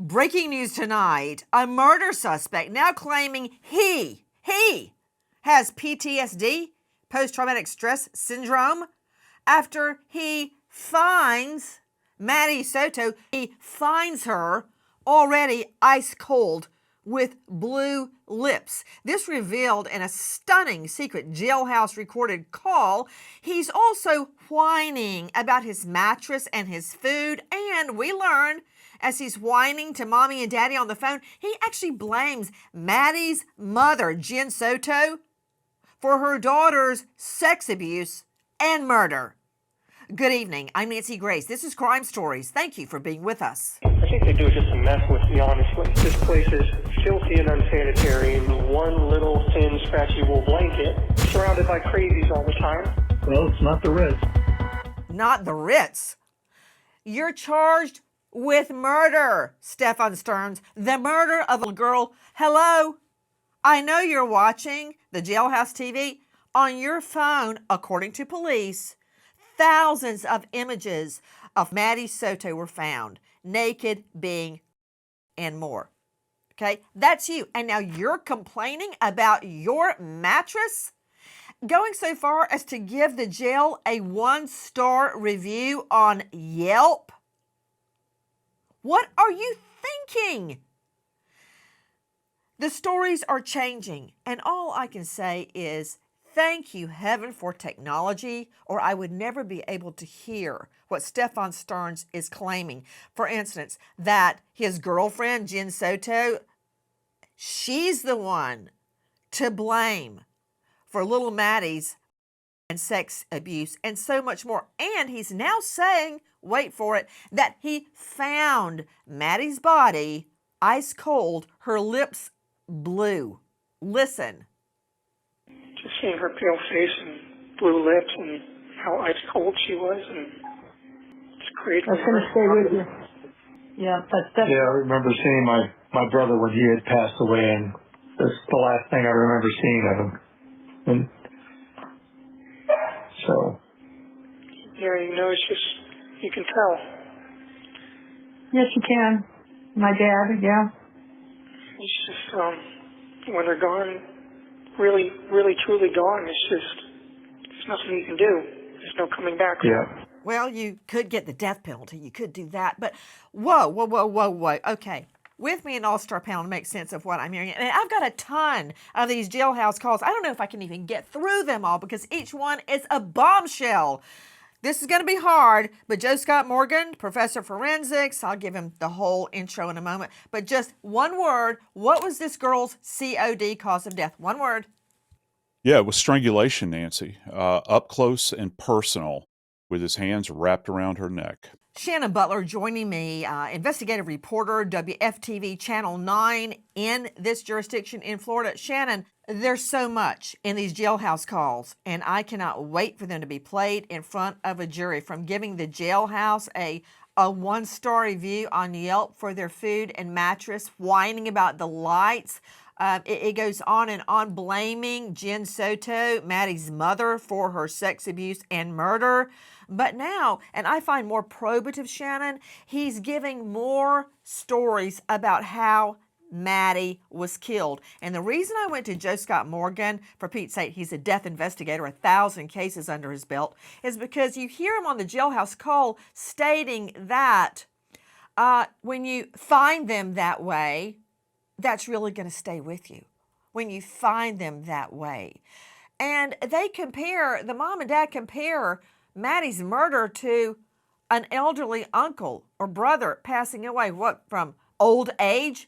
Breaking news tonight, a murder suspect now claiming he has PTSD, post-traumatic stress syndrome, after he finds Maddie Soto. He finds her already ice cold with blue lips. This revealed in a stunning secret jailhouse recorded call. He's also whining about his mattress and his food, and we learn as he's whining to mommy and daddy on the phone, he actually blames Maddie's mother, Jen Soto, for her daughter's sex abuse and murder. Good evening. I'm Nancy Grace. This is Crime Stories. Thank you for being with us. I think they do it just to mess with me, honestly. This place is filthy and unsanitary. One little thin, scratchy wool blanket, surrounded by crazies all the time. Well, it's not the Ritz. Not the Ritz. You're charged with murder, Stephan Sterns, the murder of a girl. Hello? I know you're watching the Jailhouse TV on your phone. According to police, thousands of images of Maddie Soto were found, naked, being, and more. Okay, that's you. And now you're complaining about your mattress? Going so far as to give the jail a 1-star review on Yelp? What are you thinking? The stories are changing, and all I can say is thank you, heaven, for technology, or I would never be able to hear what Stephan Sterns is claiming. For instance, that his girlfriend, Jen Soto, she's the one to blame for little Maddie's and sex abuse and so much more. And he's now saying, wait for it, that he found Maddie's body ice cold, her lips blue. Listen. Just seeing her pale face and blue lips and how ice cold she was, and it's great. That's going to stay with you. Yeah, that's definitely. Yeah, I remember seeing my brother when he had passed away, and that's the last thing I remember seeing of him. And so. Yeah, it's just, you can tell. Yes, you can. My dad, yeah. It's just, when they're gone, really, really, truly gone, there's nothing you can do. There's no coming back. Yeah. Well, you could get the death penalty. You could do that. But whoa. Okay. With me an all-star panel to make sense of what I'm hearing. And I've got a ton of these jailhouse calls. I don't know if I can even get through them all because each one is a bombshell. This is going to be hard, but Joe Scott Morgan, professor of forensics, I'll give him the whole intro in a moment, but just one word. What was this girl's COD, cause of death? One word. Yeah, it was strangulation, Nancy, up close and personal with his hands wrapped around her neck. Shannon Butler joining me, investigative reporter, WFTV Channel 9 in this jurisdiction in Florida. Shannon, there's so much in these jailhouse calls, and I cannot wait for them to be played in front of a jury, from giving the jailhouse a 1-star review on Yelp for their food and mattress, whining about the lights. It goes on and on, blaming Jen Soto, Maddie's mother, for her sex abuse and murder. But now, and I find more probative, Shannon, he's giving more stories about how Maddie was killed. And the reason I went to Joe Scott Morgan, for Pete's sake, he's a death investigator, 1,000 cases under his belt, is because you hear him on the jailhouse call stating that when you find them that way, that's really going to stay with you. When you find them that way. And they compare, the mom and dad compare Maddie's murder to an elderly uncle or brother passing away, from old age?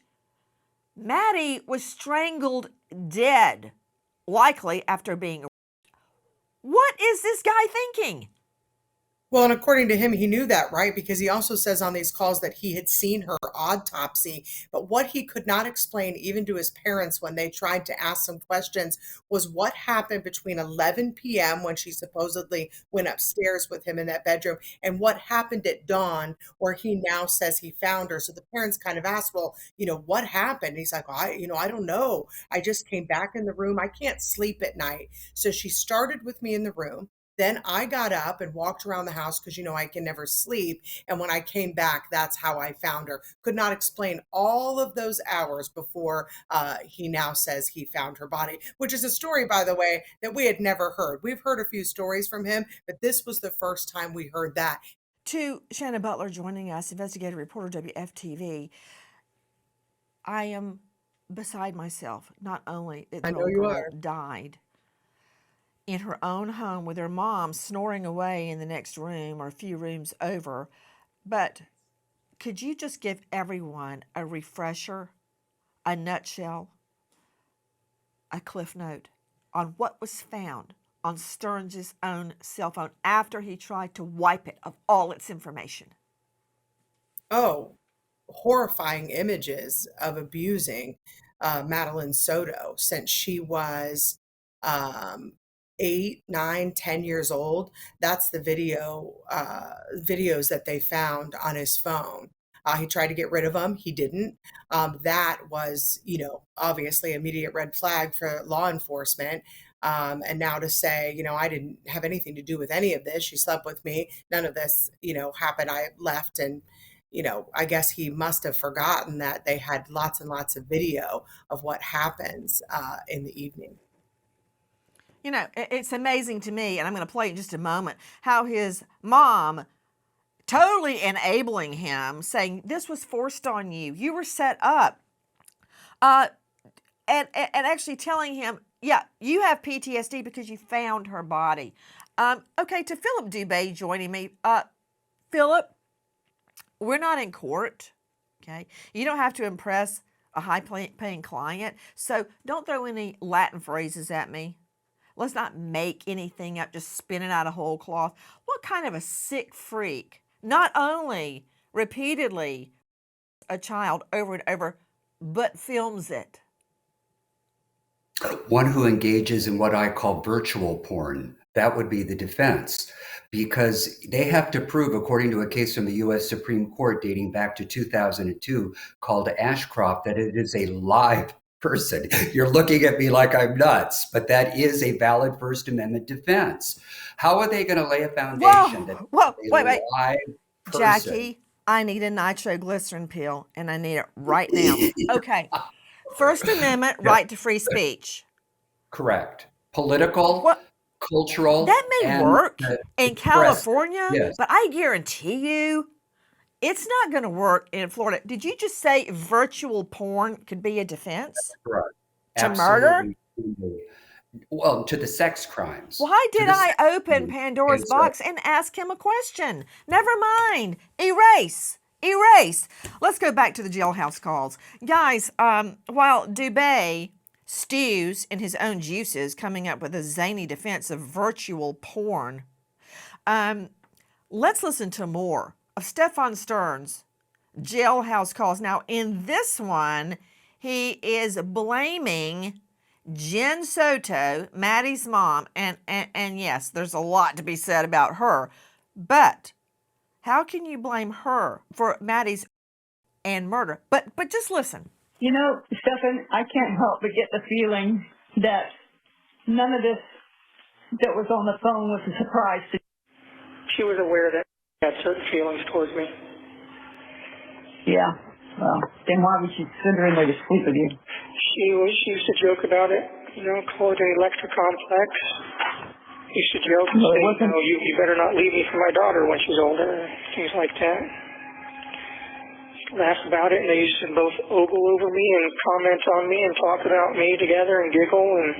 Maddie was strangled dead, likely after being. What is this guy thinking? Well, and according to him, he knew that, right? Because he also says on these calls that he had seen her autopsy. But what he could not explain, even to his parents when they tried to ask some questions, was what happened between 11 p.m. when she supposedly went upstairs with him in that bedroom, and what happened at dawn, where he now says he found her. So the parents kind of asked, well, what happened? He's like, I don't know. I just came back in the room. I can't sleep at night. So she started with me in the room. Then I got up and walked around the house because, I can never sleep. And when I came back, that's how I found her. Could not explain all of those hours before he now says he found her body, which is a story, by the way, that we had never heard. We've heard a few stories from him, but this was the first time we heard that. To Shannon Butler joining us, investigative reporter WFTV, I am beside myself. Not only that I the know little you girl are. died in her own home with her mom snoring away in the next room or a few rooms over, but could you just give everyone a refresher, a nutshell, a cliff note on what was found on Sterns' own cell phone after he tried to wipe it of all its information? Oh, horrifying images of abusing Madeline Soto since she was um, 8, 9, 10 years old. That's the videos that they found on his phone. He tried to get rid of them. He didn't. That was, obviously immediate red flag for law enforcement. And now to say, I didn't have anything to do with any of this. She slept with me. None of this, happened. I left and I guess he must have forgotten that they had lots and lots of video of what happens in the evening. It's amazing to me, and I'm going to play in just a moment, how his mom totally enabling him, saying, this was forced on you. You were set up. And actually telling him, yeah, you have PTSD because you found her body. Okay, to Philip Dubé joining me. Philip, we're not in court, okay? You don't have to impress a high-paying client, so don't throw any Latin phrases at me. Let's not make anything up, just spin it out of whole cloth. What kind of a sick freak, not only repeatedly a child over and over, but films it? One who engages in what I call virtual porn. That would be the defense, because they have to prove, according to a case from the U.S. Supreme Court dating back to 2002 called Ashcroft, that it is a live person. You're looking at me like I'm nuts, but that is a valid First Amendment defense. How are they going to lay a foundation that wait. live person? Jackie, I need a nitroglycerin pill, and I need it right now. Okay. First Amendment, right to free speech. Correct. Political, cultural. That may work in California, yes. but I guarantee you it's not going to work in Florida. Did you just say virtual porn could be a defense? Correct. To murder? Well, to the sex crimes. Why did I open Pandora's box and ask him a question? Never mind. Erase. Let's go back to the jailhouse calls. Guys, while Dubé stews in his own juices, coming up with a zany defense of virtual porn, let's listen to more of Stephan Sterns' jailhouse calls. Now, in this one, he is blaming Jen Soto, Maddie's mom, and yes, there's a lot to be said about her, but how can you blame her for Maddie's and murder? But just listen. Stephan, I can't help but get the feeling that none of this that was on the phone was a surprise to you. She was aware that she had certain feelings towards me. Yeah. Well, then why would she send her in there to sleep with you? She used to joke about it, call it an electrocomplex. Used to joke and say, you better not leave me for my daughter when she's older, things like that. Laugh about it, and they used to both ogle over me and comment on me and talk about me together and giggle and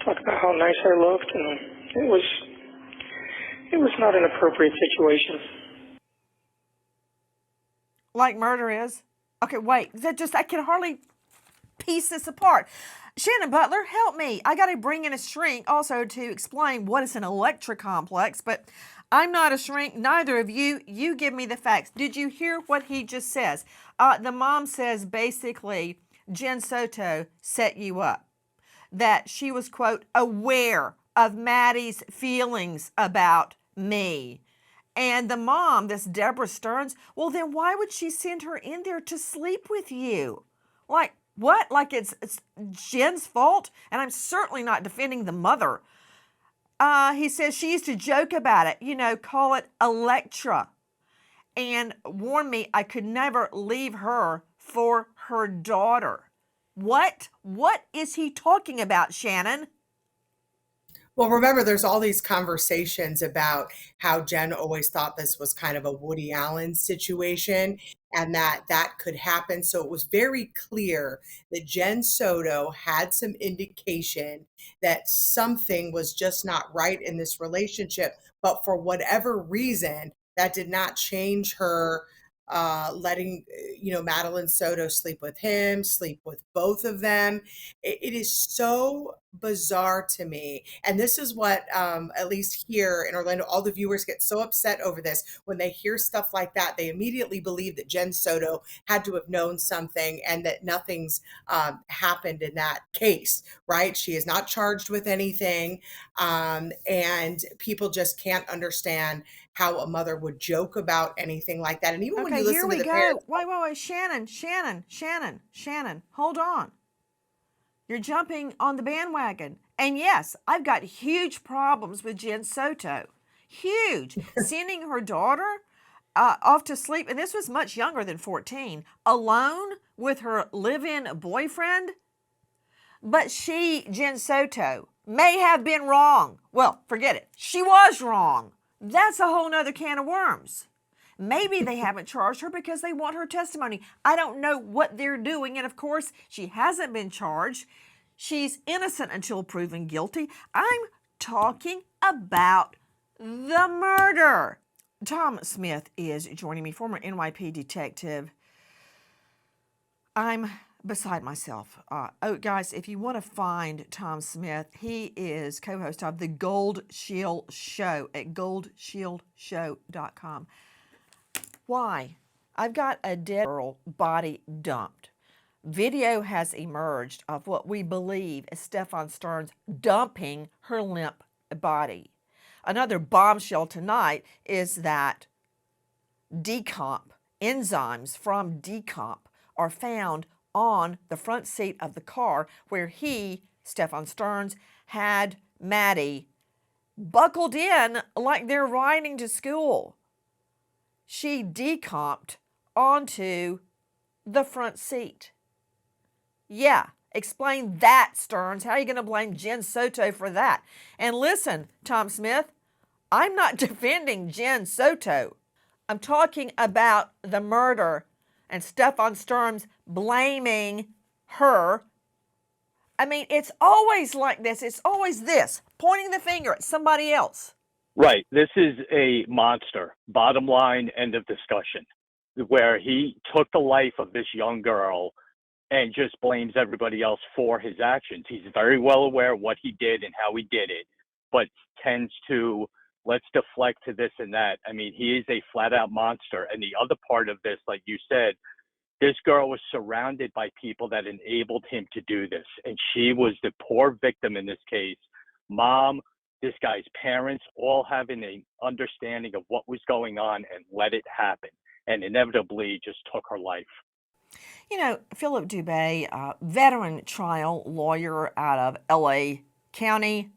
talk about how nice I looked, and it was not an appropriate situation. Like murder is? Okay, wait, I can hardly piece this apart. Shannon Butler, help me. I got to bring in a shrink also to explain what is an electrocomplex, but I'm not a shrink, neither of you. You give me the facts. Did you hear what he just says? The mom says basically Jen Soto set you up, that she was, quote, aware of Maddie's feelings about me. And the mom, this Deborah Sterns, well, then why would she send her in there to sleep with you? Like, what? Like it's Jen's fault? And I'm certainly not defending the mother He says she used to joke about it, call it Electra, and warn me I could never leave her for her daughter. What? What is he talking about, Shannon? Well, remember, there's all these conversations about how Jen always thought this was kind of a Woody Allen situation and that could happen. So it was very clear that Jen Soto had some indication that something was just not right in this relationship. But for whatever reason, that did not change her letting Madeline Soto sleep with him, sleep with both of them. It is so bizarre to me, and this is what at least here in Orlando, all the viewers get so upset over this when they hear stuff like that. They immediately believe that Jen Soto had to have known something and that nothing's happened in that case, right? She is not charged with anything, and people just can't understand how a mother would joke about anything like that. And even when you listen to the parents, Wait, Shannon, hold on. You're jumping on the bandwagon. And yes, I've got huge problems with Jen Soto. Huge. Sending her daughter off to sleep, and this was much younger than 14, alone with her live-in boyfriend. But she, Jen Soto, may have been wrong. Well, forget it. She was wrong. That's a whole nother can of worms. Maybe they haven't charged her because they want her testimony. I don't know what they're doing. And of course, she hasn't been charged. She's innocent until proven guilty. I'm talking about the murder. Tom Smith is joining me, former NYPD detective. I'm beside myself. Guys, if you want to find Tom Smith, he is co-host of the Gold Shield Show at goldshieldShow.com. Why? I've got a dead girl body dumped. Video has emerged of what we believe is Stephan Sterns dumping her limp body. Another bombshell tonight is that decomp, enzymes from decomp, are found on the front seat of the car where he, Stephan Sterns, had Maddie buckled in like they're riding to school. She decomped onto the front seat. Yeah, explain that, Sterns. How are you going to blame Jen Soto for that? And listen, Tom Smith, I'm not defending Jen Soto. I'm talking about the murder and Stephan Sterns blaming her. I mean, it's always like this. It's always this, pointing the finger at somebody else. Right. This is a monster. Bottom line, end of discussion, where he took the life of this young girl and just blames everybody else for his actions. He's very well aware of what he did and how he did it, but tends to, let's deflect to this and that. I mean, he is a flat out monster. And the other part of this, like you said, this girl was surrounded by people that enabled him to do this. And she was the poor victim in this case. Mom, this guy's parents, all having an understanding of what was going on and let it happen. And inevitably just took her life. You know, Philip Dubé, veteran trial lawyer out of LA County,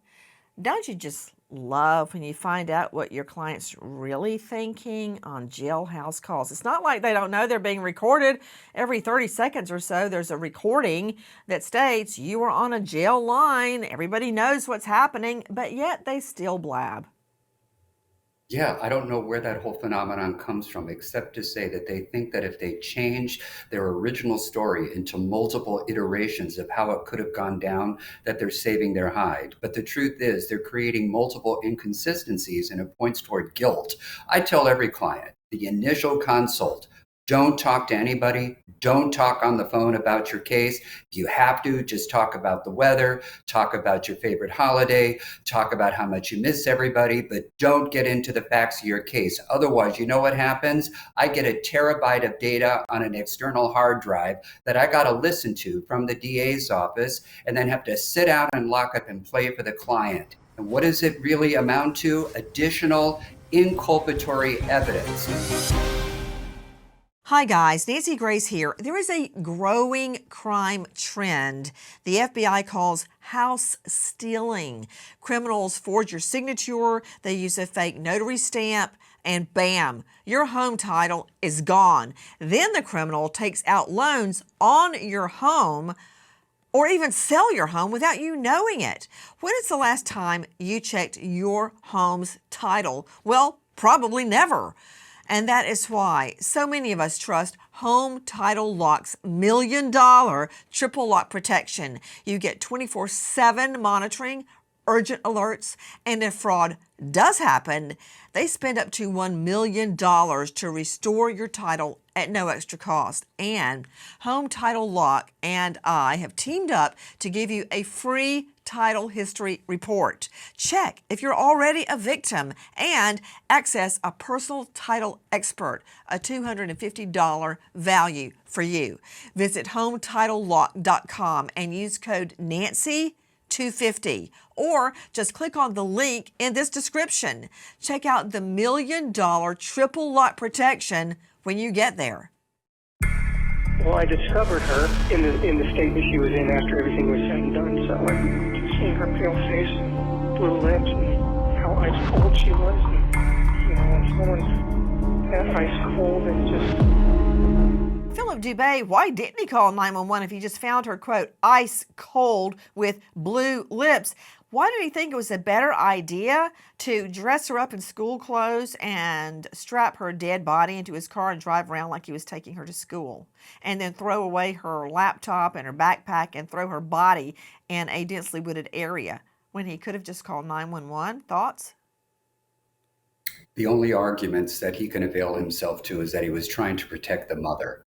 don't you just love when you find out what your client's really thinking on jailhouse calls? It's not like they don't know they're being recorded. Every 30 seconds or so, there's a recording that states you were on a jail line. Everybody knows what's happening, but yet they still blab. Yeah, I don't know where that whole phenomenon comes from, except to say that they think that if they change their original story into multiple iterations of how it could have gone down, that they're saving their hide. But the truth is they're creating multiple inconsistencies, and it points toward guilt. I tell every client, the initial consult, don't talk to anybody. Don't talk on the phone about your case. If you have to, just talk about the weather, talk about your favorite holiday, talk about how much you miss everybody, but don't get into the facts of your case. Otherwise, you know what happens? I get a terabyte of data on an external hard drive that I got to listen to from the DA's office and then have to sit down and lock up and play for the client. And what does it really amount to? Additional inculpatory evidence. Hi guys, Nancy Grace here. There is a growing crime trend the FBI calls house stealing. Criminals forge your signature, they use a fake notary stamp, and bam, your home title is gone. Then the criminal takes out loans on your home or even sell your home without you knowing it. When is the last time you checked your home's title? Well, probably never. And that is why so many of us trust Home Title Lock's $1 million triple lock protection. You get 24/7 monitoring, urgent alerts, and if fraud does happen, they spend up to $1 million to restore your title at no extra cost. And Home Title Lock and I have teamed up to give you a free title history report. Check if you're already a victim and access a personal title expert, a $250 value for you. Visit HometitleLock.com and use code Nancy250 or just click on the link in this description. Check out the $1 million triple lock protection when you get there. Well, I discovered her in the state that she was in after everything was said and done. So just seeing her pale face, blue lips, and how ice cold she was, and someone's that ice cold and just. Philip Dubé, why didn't he call 911 if he just found her, quote, ice cold with blue lips? Why did he think it was a better idea to dress her up in school clothes and strap her dead body into his car and drive around like he was taking her to school, and then throw away her laptop and her backpack and throw her body in a densely wooded area when he could have just called 911? Thoughts? The only arguments that he can avail himself to is that he was trying to protect the mother.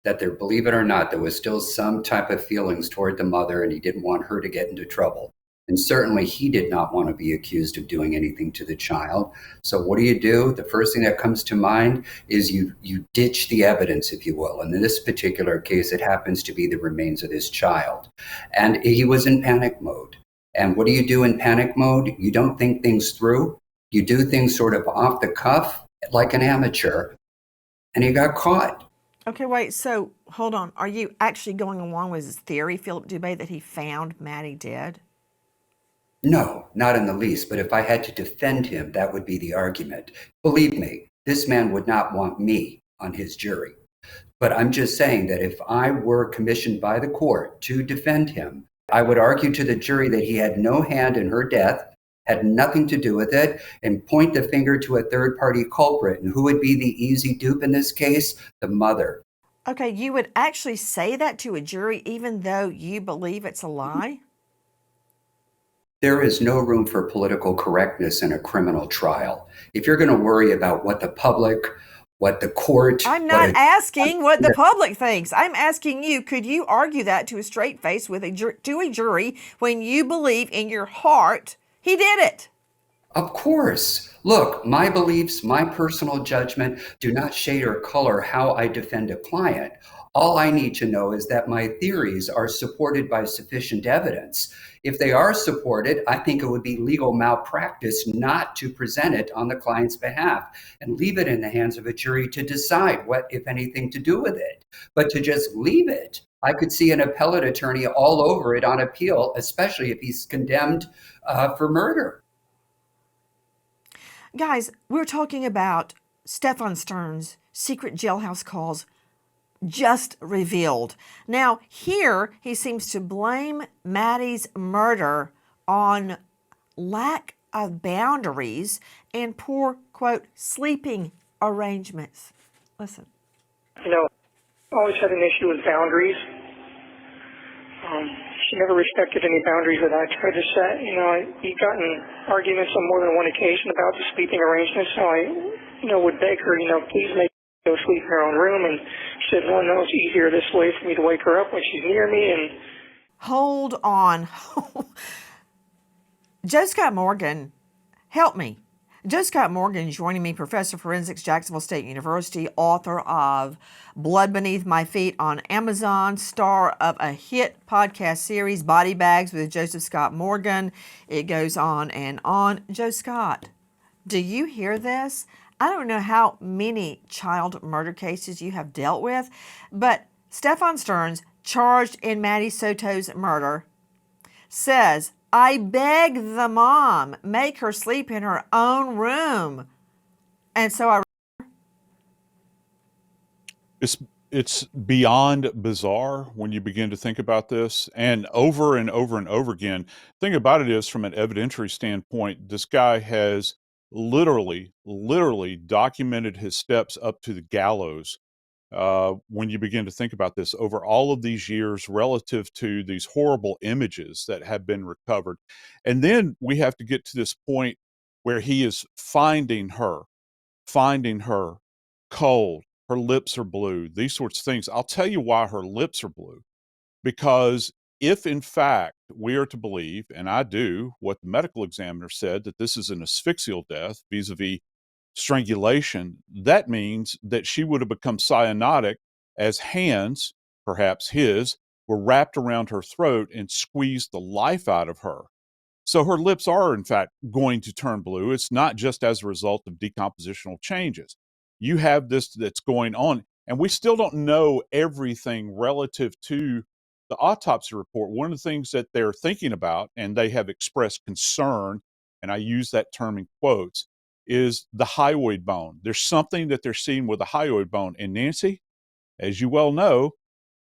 That there, believe it or not, there was still some type of feelings toward the mother and he didn't want her to get into trouble. And certainly he did not want to be accused of doing anything to the child. So what do? The first thing that comes to mind is you ditch the evidence, if you will. And in this particular case, it happens to be the remains of this child. And he was in panic mode. And what do you do in panic mode? You don't think things through. You do things sort of off the cuff, like an amateur. And he got caught. Okay, wait, so hold on. Are you actually going along with his theory, Philip Dubé, that he found Maddie dead? No, not in the least. But if I had to defend him, that would be the argument. Believe me, this man would not want me on his jury. But I'm just saying that if I were commissioned by the court to defend him, I would argue to the jury that he had no hand in her death, had nothing to do with it, and point the finger to a third-party culprit. And who would be the easy dupe in this case? The mother. Okay, you would actually say that to a jury even though you believe it's a lie? There is no room for political correctness in a criminal trial. If you're going to worry about what the public, what the court... I'm not asking what the public thinks. I'm asking you, could you argue that to a straight face with to a jury when you believe in your heart he did it? Of course. Look, my beliefs, my personal judgment do not shade or color how I defend a client. All I need to know is that my theories are supported by sufficient evidence. If they are supported, I think it would be legal malpractice not to present it on the client's behalf and leave it in the hands of a jury to decide what, if anything, to do with it. But to just leave it, I could see an appellate attorney all over it on appeal, especially if he's condemned for murder. Guys, we're talking about Stephan Sterns' secret jailhouse calls just revealed. Now, here he seems to blame Maddie's murder on lack of boundaries and poor, quote, sleeping arrangements. Listen. I always had an issue with boundaries. She never respected any boundaries that I tried to set. We've gotten arguments on more than one occasion about the sleeping arrangements, so I, would beg her, please make her go sleep in her own room. And she said, well, no, it's easier this way for me to wake her up when she's near me. And hold on. Joe Scott Morgan, help me. Joe Scott Morgan joining me, professor of forensics, Jacksonville State University, author of Blood Beneath My Feet on Amazon, star of a hit podcast series, Body Bags with Joseph Scott Morgan. It goes on and on. Joe Scott, do you hear this? I don't know how many child murder cases you have dealt with, but Stephan Sterns, charged in Maddie Soto's murder, says, I beg the mom, make her sleep in her own room. And so I It's beyond bizarre when you begin to think about this, and over and over and over again. The thing about it is, from an evidentiary standpoint, this guy has literally documented his steps up to the gallows. When you begin to think about this over all of these years relative to these horrible images that have been recovered. And then we have to get to this point where he is finding her cold. Her lips are blue, these sorts of things. I'll tell you why her lips are blue. Because if, in fact, we are to believe, and I do, what the medical examiner said, that this is an asphyxial death vis a vis strangulation, that means that she would have become cyanotic as hands, perhaps his, were wrapped around her throat and squeezed the life out of her. So her lips are, in fact, going to turn blue. It's not just as a result of decompositional changes. You have this that's going on, and we still don't know everything relative to the autopsy report. One of the things that they're thinking about, and they have expressed concern, and I use that term in quotes, is the hyoid bone. There's something that they're seeing with the hyoid bone. And Nancy, as you well know,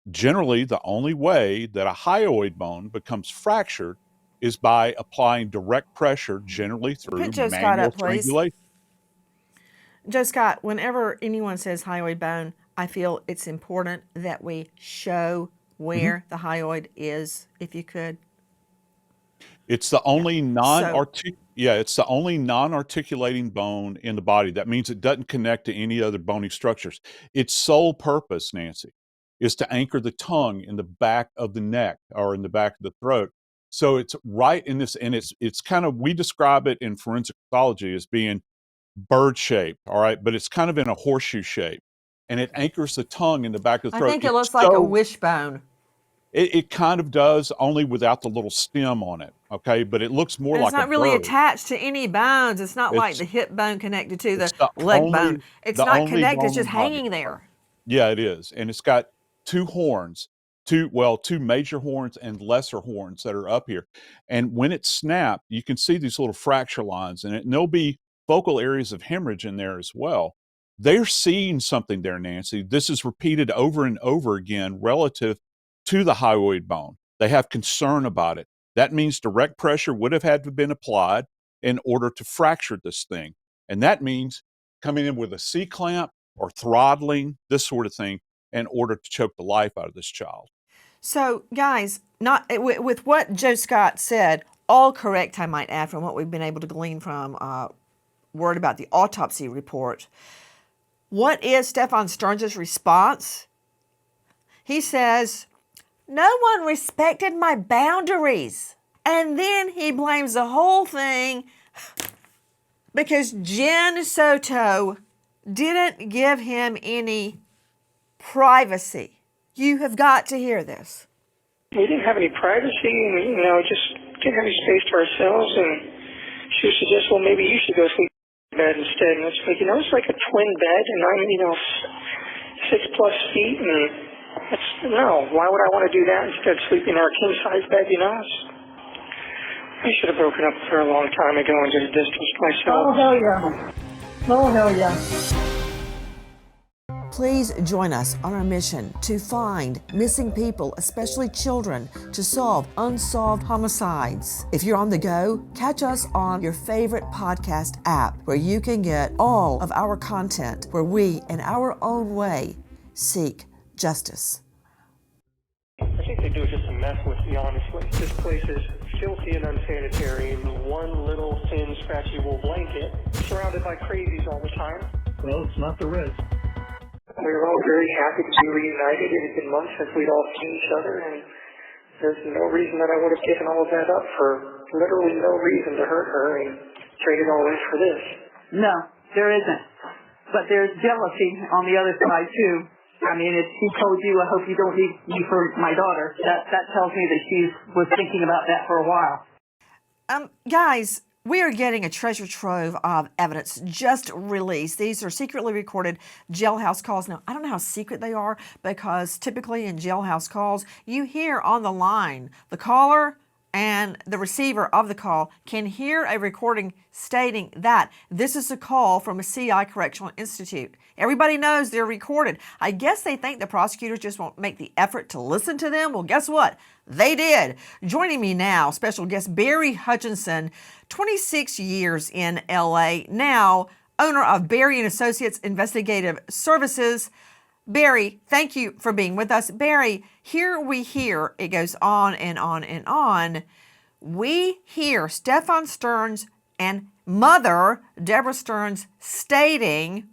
generally the only way that a hyoid bone becomes fractured is by applying direct pressure, generally through put Joe Scott manual up, please. strangulation. Joe Scott, whenever anyone says hyoid bone, I feel it's important that we show where the hyoid is, if you could. It's the only So it's the only non-articulating bone in the body. That means it doesn't connect to any other bony structures. Its sole purpose, Nancy, is to anchor the tongue in the back of the neck or in the back of the throat. So it's right in this, and it's kind of, we describe it in forensic pathology as being bird shaped, all right, but it's kind of in a horseshoe shape, and it anchors the tongue in the back of the I throat. think it It's looks like a so wishbone. it kind of does, only without the little stem on it, okay? But it looks more And it's like a not really bird. attached to any bones. It's not like It's the hip bone connected to the it's the leg bone. only It's the not only connected, it's bone in just the body. hanging there. Yeah, it is, and it's got two horns, two major horns and lesser horns that are up here. And when it's snapped, you can see these little fracture lines, and there'll be focal areas of hemorrhage in there as well. They're seeing something there, Nancy. This is repeated over and over again relative to the hyoid bone. They have concern about it. That means direct pressure would have had to have been applied in order to fracture this thing. And that means coming in with a C-clamp or throttling, this sort of thing, in order to choke the life out of this child. So, guys, not with what Joe Scott said, all correct, I might add, from what we've been able to glean from word about the autopsy report. What is Stephan Sterns' response? He says, no one respected my boundaries. And then he blames the whole thing because Jen Soto didn't give him any privacy. You have got to hear this. We didn't have any privacy, and, just didn't have any space to ourselves, and she would suggest, well, maybe you should go sleep in bed instead. And it's like, it's like a twin bed, and I'm, 6+ feet, and no, why would I want to do that instead of sleeping in our king-size bed, I should have broken up with her a long time ago and just distanced myself. Oh, hell yeah. Oh, hell yeah. Please join us on our mission to find missing people, especially children, to solve unsolved homicides. If you're on the go, catch us on your favorite podcast app where you can get all of our content where we, in our own way, seek justice. I think they do it just to mess with me, honestly. This place is filthy and unsanitary, and one little thin, scratchy wool blanket, surrounded by crazies all the time. Well, it's not the risk. We were all very happy to be reunited. It had been months since we'd all seen each other, and there's no reason that I would have given all of that up for literally no reason to hurt her and trade it all in for this. No, there isn't. But there's jealousy on the other side, too. I mean, if she told you, I hope you don't leave me for my daughter, that tells me that she was thinking about that for a while. Guys, We are getting a treasure trove of evidence just released. These are secretly recorded jailhouse calls. Now, I don't know how secret they are because typically in jailhouse calls, you hear on the line the caller and the receiver of the call can hear a recording stating that this is a call from a CI Correctional Institute. Everybody knows they're recorded. I guess they think the prosecutors just won't make the effort to listen to them. Well, guess what? They did. Joining me now, special guest Barry Hutchinson, 26 years in LA, now owner of Barry & Associates Investigative Services. Barry, thank you for being with us. Barry, here we hear, it goes on and on and on. We hear Stephan Sterns and mother, Deborah Sterns, stating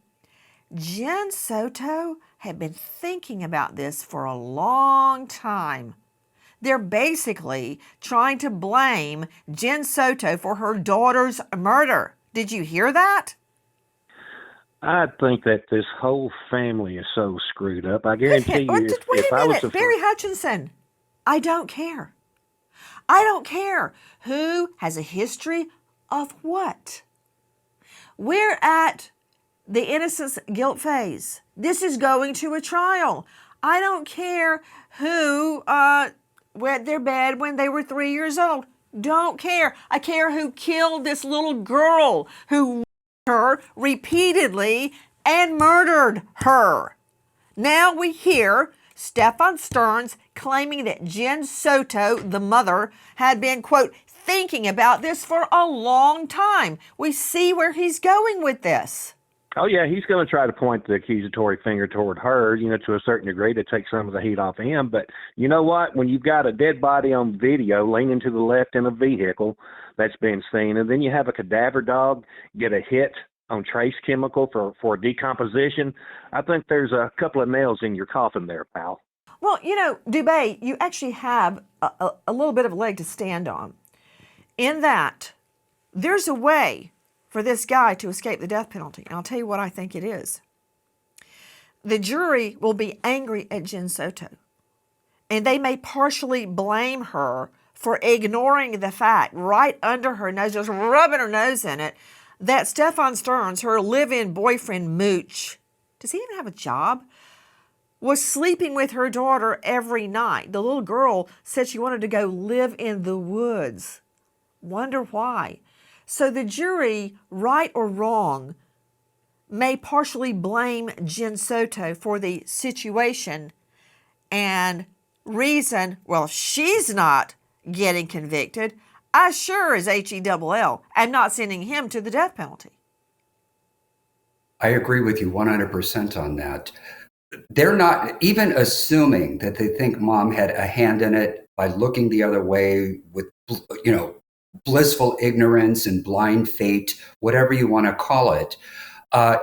Jen Soto had been thinking about this for a long time. They're basically trying to blame Jen Soto for her daughter's murder. Did you hear that? I think that this whole family is so screwed up. I guarantee you, Wait if a I was minute, Barry Hutchinson, I don't care. I don't care who has a history of what. We're at the innocence guilt phase. This is going to a trial. I don't care who wet their bed when they were 3 years old. Don't care. I care who killed this little girl, who her repeatedly and murdered her. Now we hear Stephan Sterns claiming that Jen Soto, the mother, had been, quote, thinking about this for a long time. We see where he's going with this. Oh, yeah, he's going to try to point the accusatory finger toward her, to a certain degree to take some of the heat off of him. But you know what? When you've got a dead body on video leaning to the left in a vehicle that's been seen, and then you have a cadaver dog get a hit on trace chemical for decomposition, I think there's a couple of nails in your coffin there, pal. Well, Dubé, you actually have a little bit of a leg to stand on in that there's a way for this guy to escape the death penalty. And I'll tell you what I think it is. The jury will be angry at Jen Soto, and they may partially blame her for ignoring the fact right under her nose, just rubbing her nose in it, that Stephan Sterns, her live-in boyfriend Mooch, does he even have a job, was sleeping with her daughter every night. The little girl said she wanted to go live in the woods. Wonder why. So the jury, right or wrong, may partially blame Jen Soto for the situation and reason, well, she's not getting convicted. I sure as HELL am not sending him to the death penalty. I agree with you 100% on that. They're not even assuming that they think mom had a hand in it by looking the other way with, blissful ignorance and blind fate, whatever you want to call it.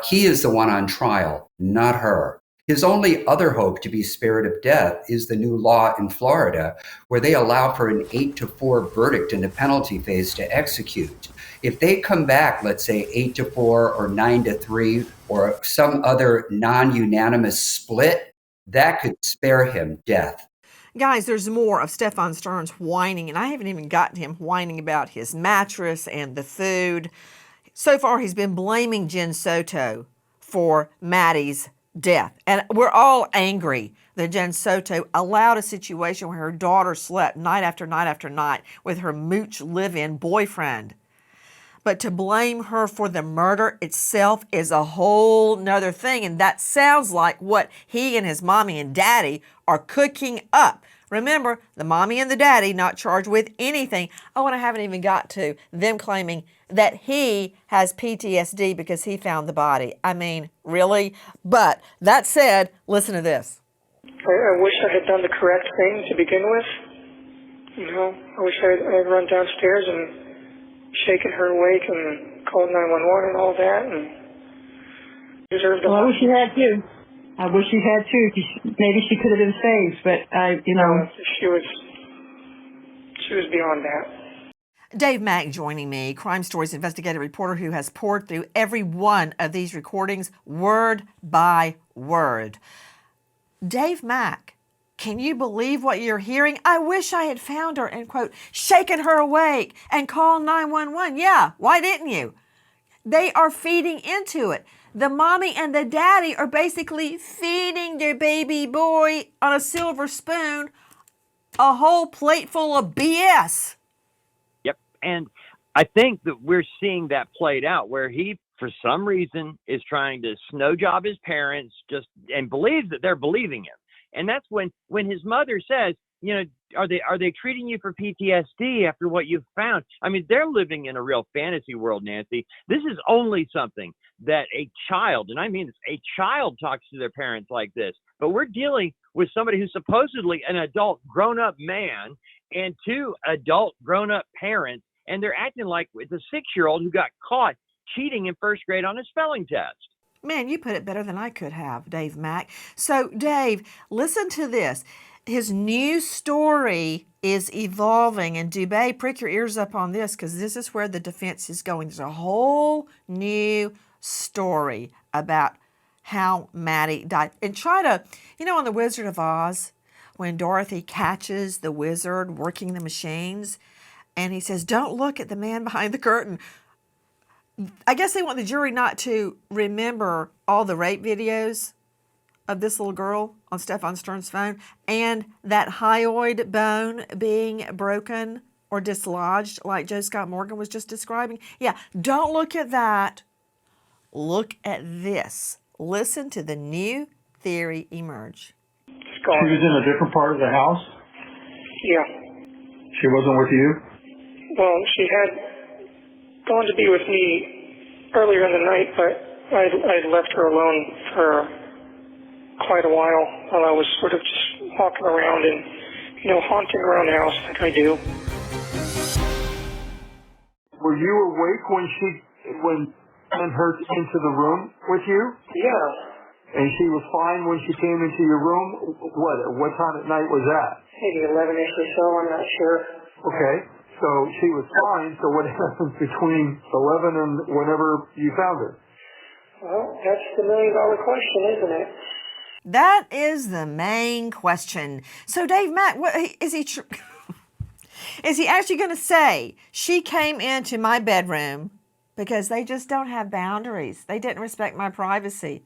He is the one on trial, not her. His only other hope to be spared of death is the new law in Florida, where they allow for an 8-4 verdict in the penalty phase to execute. If they come back, let's say 8-4 or 9-3 or some other non-unanimous split, that could spare him death. Guys, there's more of Stephan Sterns whining, and I haven't even gotten him whining about his mattress and the food. So far, he's been blaming Jen Soto for Maddie's death. And we're all angry that Jen Soto allowed a situation where her daughter slept night after night after night with her mooch live-in boyfriend. But to blame her for the murder itself is a whole nother thing. And that sounds like what he and his mommy and daddy are cooking up. Remember, the mommy and the daddy not charged with anything. Oh, and I haven't even got to them claiming that he has PTSD because he found the body. I mean, really? But that said, listen to this. I wish I had done the correct thing to begin with. I wish I had run downstairs and shaken her awake and called 911 and all that, and deserved Well, I wish you had too. I wish you had too. Maybe she could have been saved, but she was beyond that. Dave Mack joining me, Crime Stories investigative reporter who has poured through every one of these recordings word by word. Dave Mack, Can you believe what you're hearing? I wish I had found her and, quote, shaken her awake and called 911. Yeah, why didn't you? They are feeding into it. The mommy and the daddy are basically feeding their baby boy on a silver spoon a whole plate full of BS. Yep. And I think that we're seeing that played out where he, for some reason, is trying to snow job his parents and believes that they're believing him. And that's when his mother says, you know, are they treating you for PTSD after what you've found? I mean, they're living in a real fantasy world, Nancy. This is only something that a child, and I mean this, a child talks to their parents like this. But we're dealing with somebody who's supposedly an adult grown-up man and two adult grown-up parents, and they're acting like it's a 6-year-old who got caught cheating in first grade on a spelling test. Man, you put it better than I could have, Dave Mack. So, Dave, listen to this. His new story is evolving, and Dubé, prick your ears up on this because this is where the defense is going. There's a whole new story about how Maddie died. And try to, you know, on The Wizard of Oz, when Dorothy catches the wizard working the machines, and he says, don't look at the man behind the curtain. I guess they want the jury not to remember all the rape videos of this little girl on Stephan Sterns' phone and that hyoid bone being broken or dislodged like Joe Scott Morgan was just describing. Yeah, don't look at that. Look at this. Listen to the new theory emerge. She was in a different part of the house? Yeah. She wasn't with you? Well, she had gone to be with me earlier in the night, but I left her alone for quite a while I was sort of just walking around and, you know, haunting around the house like I do. Were you awake when sent her into the room with you? Yeah. And she was fine when she came into your room? What time at night was that? Maybe 11-ish or so, I'm not sure. Okay. So she was fine, so what happened between 11 and whenever you found her? Well, that's the million-dollar question, isn't it? That is the main question. So, Dave Mack, what is he? Is he actually going to say she came into my bedroom because they just don't have boundaries? They didn't respect my privacy.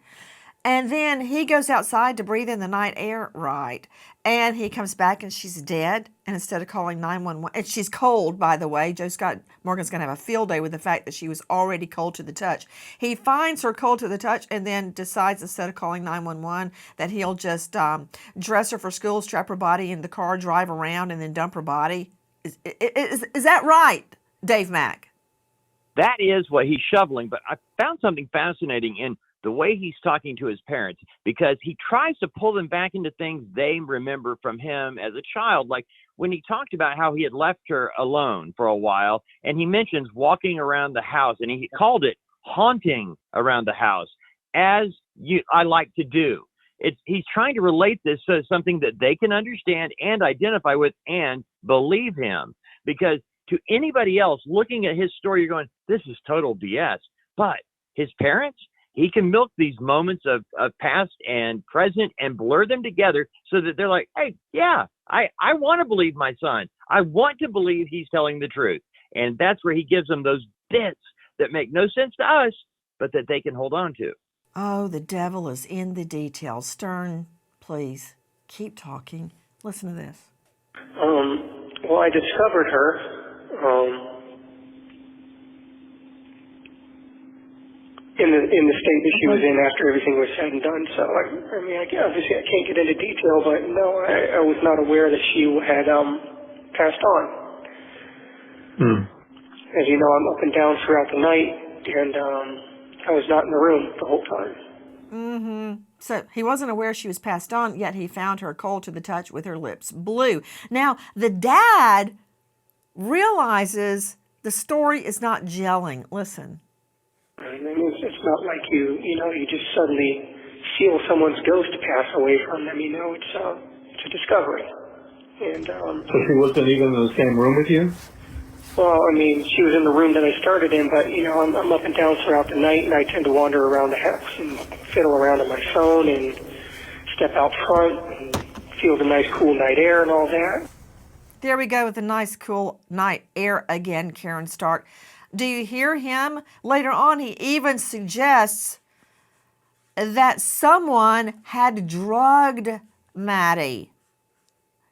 And then he goes outside to breathe in the night air, right? And he comes back and she's dead. And instead of calling 911, and she's cold, by the way. Joe Scott Morgan's going to have a field day with the fact that she was already cold to the touch. He finds her cold to the touch and then decides instead of calling 911 that he'll just dress her for school, strap her body in the car, drive around, and then dump her body. Is that right, Dave Mack? That is what he's shoveling. But I found something fascinating in the way he's talking to his parents, because he tries to pull them back into things they remember from him as a child. Like when he talked about how he had left her alone for a while, and he mentions walking around the house, and he called it haunting around the house, as I like to do. He's trying to relate this to something that they can understand and identify with and believe him. Because to anybody else looking at his story, you're going, this is total BS. But his parents, he can milk these moments of past and present and blur them together so that they're like, hey, yeah, I want to believe my son. I want to believe he's telling the truth. And that's where he gives them those bits that make no sense to us, but that they can hold on to. Oh, the devil is in the details. Stern, please, keep talking. Listen to this. Well, I discovered her in the state that she was in after everything was said and done. So, I mean, obviously I can't get into detail, but no, I was not aware that she had passed on. As you know, I'm up and down throughout the night, and I was not in the room the whole time. So he wasn't aware she was passed on, yet he found her cold to the touch with her lips blue. Now, the dad realizes the story is not gelling. Listen. I mean, it's not like you just suddenly feel someone's ghost pass away from them. You know, it's a discovery. And so she wasn't even in the same room with you? Well, I mean, she was in the room that I started in, but you know, I'm up and down throughout the night, and I tend to wander around the house and fiddle around on my phone and step out front and feel the nice, cool night air and all that. There we go with the nice, cool night air again, Karen Stark. Do you hear him? Later on, he even suggests that someone had drugged Maddie.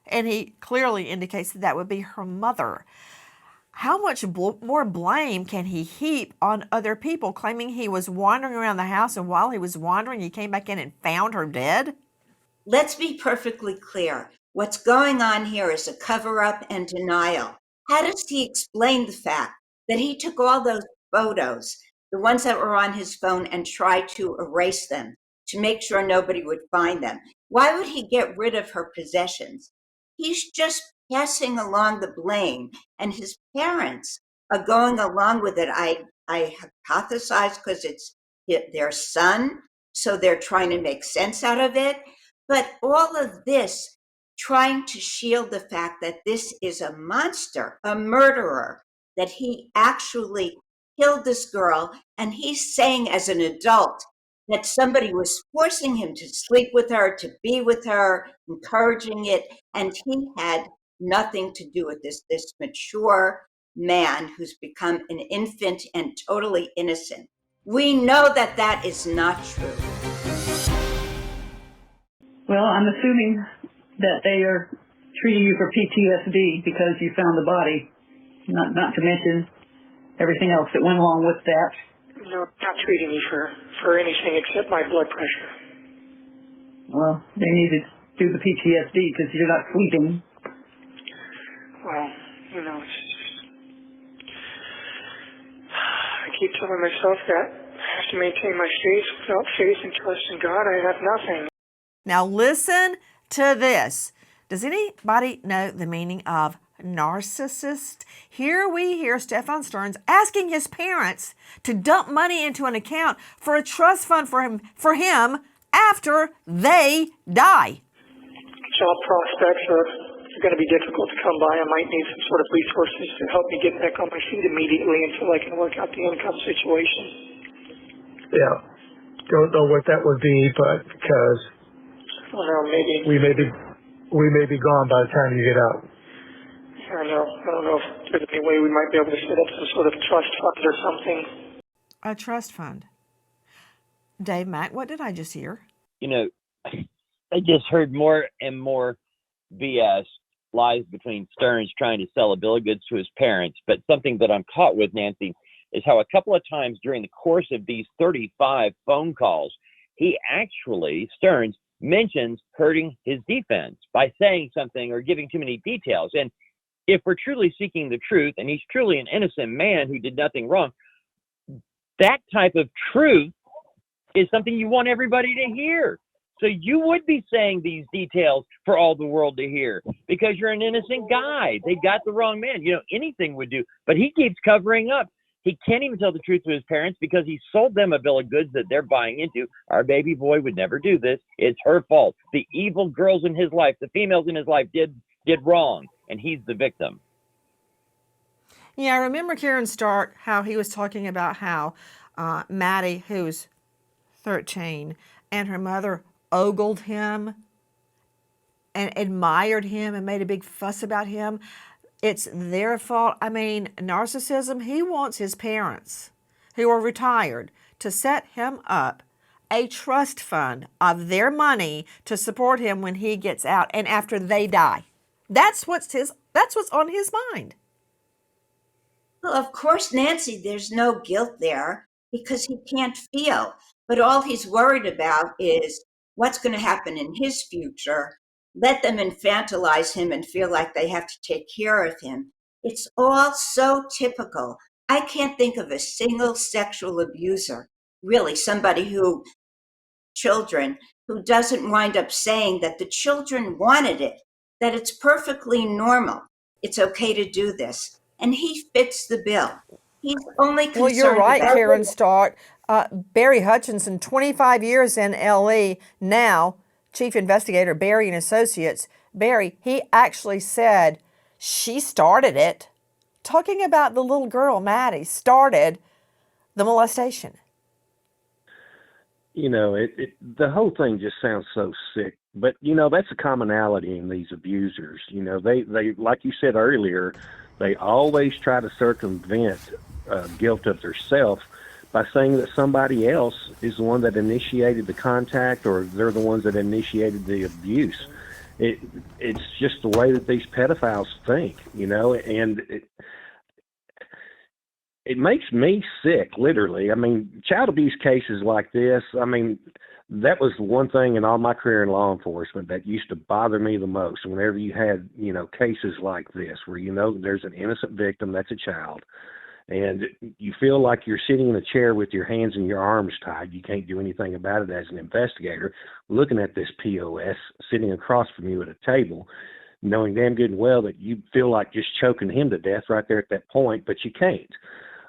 And he clearly indicates that that would be her mother. How much more blame can he heap on other people, claiming he was wandering around the house and while he was wandering, he came back in and found her dead? Let's be perfectly clear. What's going on here is a cover-up and denial. How does he explain the fact that he took all those photos, the ones that were on his phone, and tried to erase them to make sure nobody would find them? Why would he get rid of her possessions? He's just passing along the blame, and his parents are going along with it. I hypothesize because it's their son, so they're trying to make sense out of it. But all of this trying to shield the fact that this is a monster, a murderer, that he actually killed this girl, and he's saying as an adult that somebody was forcing him to sleep with her, to be with her, encouraging it, and he had nothing to do with this mature man who's become an infant and totally innocent. We know that that is not true. Well, I'm assuming that they are treating you for PTSD because you found the body, not to mention everything else that went along with that. No, not treating me for anything except my blood pressure. Well, they need to do the PTSD because you're not sleeping. Well, it's just, I keep telling myself that I have to maintain my faith. Without faith and trust in God, I have nothing. Now listen to this. Does anybody know the meaning of narcissist? Here we hear Stephan Sterns asking his parents to dump money into an account for a trust fund for him after they die. Job prospects are going to be difficult to come by. I might need some sort of resources to help me get back on my feet immediately until I can work out the income situation. Yeah. Don't know what that would be, but because maybe we may be gone by the time you get out. I don't know if there's any way we might be able to set up some sort of trust fund or something. A trust fund. Dave, Matt, what did I just hear? I just heard more and more BS, lies between Sterns trying to sell a bill of goods to his parents. But something that I'm caught with, Nancy, is how a couple of times during the course of these 35 phone calls, he actually, Sterns, mentions hurting his defense by saying something or giving too many details. And if we're truly seeking the truth, and he's truly an innocent man who did nothing wrong, that type of truth is something you want everybody to hear. So you would be saying these details for all the world to hear because you're an innocent guy. They got the wrong man. Anything would do. But he keeps covering up. He can't even tell the truth to his parents because he sold them a bill of goods that they're buying into. Our baby boy would never do this. It's her fault. The evil girls in his life, the females in his life did wrong, and he's the victim. Yeah, I remember Karen Stark, how he was talking about how Maddie, who's 13, and her mother ogled him and admired him and made a big fuss about him. It's their fault. I mean, narcissism, he wants his parents, who are retired, to set him up a trust fund of their money to support him when he gets out and after they die. That's what's on his mind. Well, of course, Nancy, there's no guilt there because he can't feel. But all he's worried about is what's going to happen in his future. Let them infantilize him and feel like they have to take care of him. It's all so typical. I can't think of a single sexual abuser, really, children who doesn't wind up saying that the children wanted it, that it's perfectly normal. It's okay to do this. And he fits the bill. He's only concerned Well, you're right, about Karen Stark. Barry Hutchinson, 25 years in L.E., now Chief Investigator, Barry and Associates. Barry, he actually said she started it. Talking about the little girl, Maddie, started the molestation. The whole thing just sounds so sick. But, that's a commonality in these abusers. They like you said earlier, they always try to circumvent guilt of theirself by saying that somebody else is the one that initiated the contact, or they're the ones that initiated the abuse. It's just the way that these pedophiles think, and it makes me sick, literally. I mean, child abuse cases like this, that was one thing in all my career in law enforcement that used to bother me the most. Whenever you had, cases like this where, there's an innocent victim that's a child, and you feel like you're sitting in a chair with your hands and your arms tied. You can't do anything about it as an investigator, looking at this POS sitting across from you at a table, knowing damn good and well that you feel like just choking him to death right there at that point, but you can't.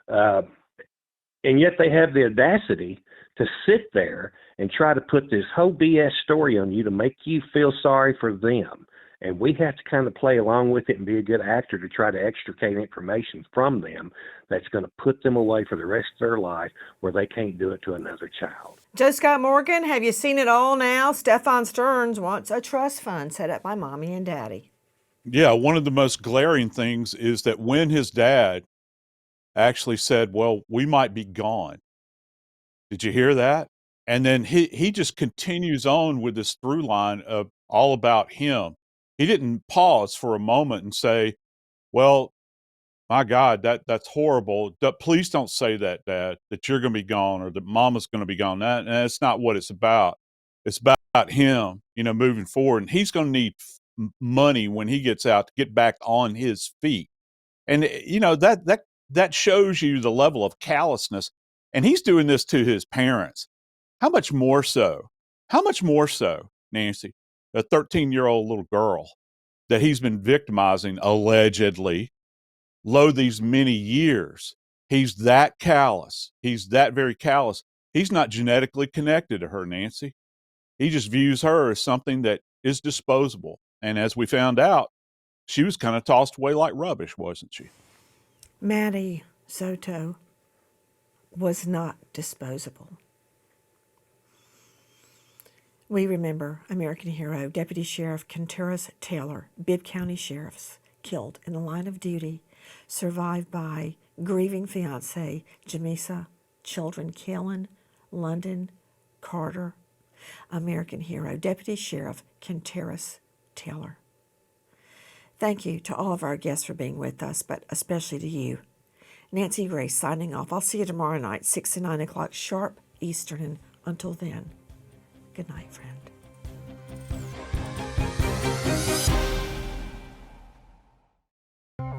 And yet they have the audacity to sit there and try to put this whole BS story on you to make you feel sorry for them. And we have to kind of play along with it and be a good actor to try to extricate information from them that's going to put them away for the rest of their life where they can't do it to another child. Joe Scott Morgan, have you seen it all now? Stephan Sterns wants a trust fund set up by mommy and daddy. Yeah, one of the most glaring things is that when his dad actually said, well, we might be gone. Did you hear that? And then he just continues on with this through line of all about him. He didn't pause for a moment and say, well, my God, that's horrible. Please don't say that, Dad, that you're going to be gone or that Mama's going to be gone. That's not what it's about. It's about him, moving forward. And he's going to need money when he gets out to get back on his feet. And, that shows you the level of callousness. And he's doing this to his parents. How much more so, Nancy, a 13-year-old little girl that he's been victimizing, allegedly, these many years. He's that callous. He's that very callous. He's not genetically connected to her, Nancy. He just views her as something that is disposable. And as we found out, she was kind of tossed away like rubbish, wasn't she? Maddie Soto was not disposable. We remember American hero, Deputy Sheriff Contreras Taylor, Bibb County Sheriff's, killed in the line of duty, survived by grieving fiancée Jamisa, children Kellen, London, Carter. American hero, Deputy Sheriff Contreras Taylor. Thank you to all of our guests for being with us, but especially to you. Nancy Grace signing off. I'll see you tomorrow night, 6 to 9 o'clock sharp Eastern. And until then, good night, friend.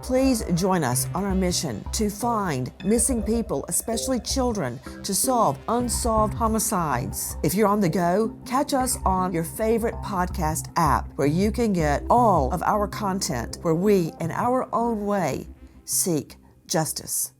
Please join us on our mission to find missing people, especially children, to solve unsolved homicides. If you're on the go, catch us on your favorite podcast app where you can get all of our content where we, in our own way, seek justice.